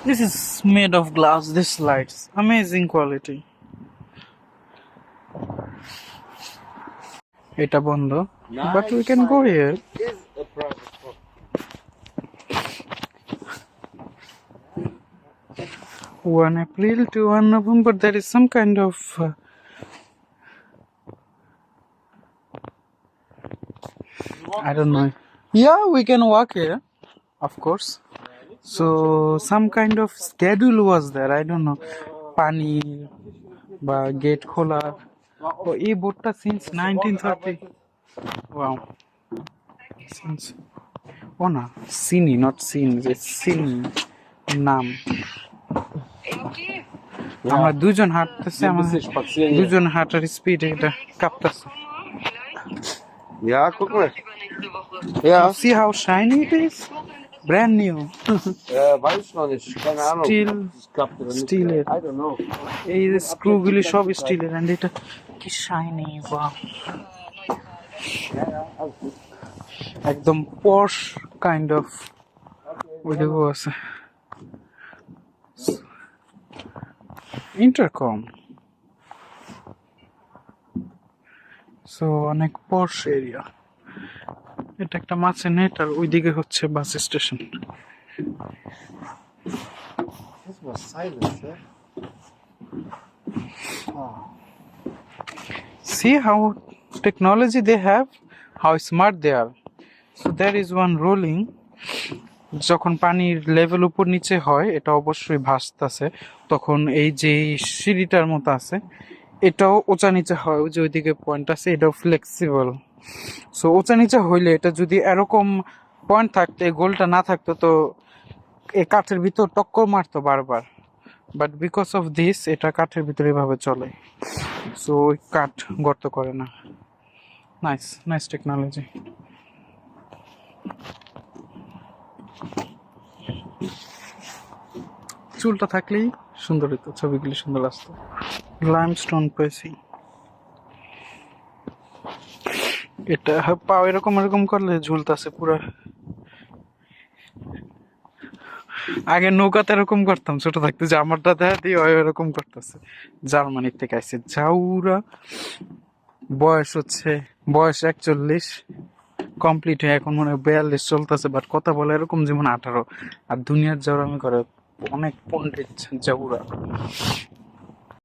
This is made of glass, this lights. Amazing quality. Eta bondo. But we can go here. It is a private property. 1 April to 1 November, there is some kind of I don't know. Yeah, we can walk here, of course. So some kind of schedule was there. I don't know. Pani ba gate khola. Oh, এই বোটটা since 1930. Wow. Since oh na, Sini, not Sin. It's Sini নাম। আমরা দুজন হাঁটতেছি, দুজন হাঁটার speed এটা কাঁপতেছে। Ja, guck mal. Ja. See how shiny it is? Brand new. Weiß ich noch nicht. Keine Ahnung. Steel. ob es klappt oder nicht. Steel. I don't know. এই screw গুলি সব স্টিলের, এন্ড এটা কি শাইনি। ওয়াও, একদম পশ kind of ওইদিকেও আছে। Intercom. So অনেক পশ area. এটা একটা মাছের নেট, আর ওইদিকে হচ্ছে bus station. Das war silence, eh? See how technology they have, how smart they are. So there is one ruling, যখন পানির লেভেল উপর নিচে হয়, এটা অবশ্যই ভাসতেছে, তখন এই যে সিঁড়িটার মতো আছে এটাও উঁচা নিচে হয়। ওই যে ওইদিকে পয়েন্ট আছে, এটাও ফ্লেক্সিবল। সো উঁচা নিচে হইলে, এটা যদি এরকম পয়েন্ট থাকতো, এই গোলটা না থাকতো, তো এই কাঠের ভিতর টক্কর মারতো বারবার। বাট বিকজ অফ দিস, এটা কাঠের ভিতরে এভাবে চলে, সো ওই কাঠ গর্ত করে না। Nice nice technology. চুলটা থাকলেই সুন্দর হতো, ছবিগুলি সুন্দর আসতো। লাইমস্টোন পেসি, এটা পাও এরকম এরকম করলে ঝুলতাছে পুরা। আগে নৌকাতে এরকম করতাম ছোট থাকতে, যে আমারটা দেখা দিয়ে এরকম করতেছে। জার্মানির থেকে আসছে জাউরা, বয়স 41 কমপ্লিট হয়ে এখন মনে হয় 42 চলতেছে, বাট কথা বলে এরকম যেমন 18। আর দুনিয়ার জাউরা আমি করে অনেক পন্ডিত জাউরা।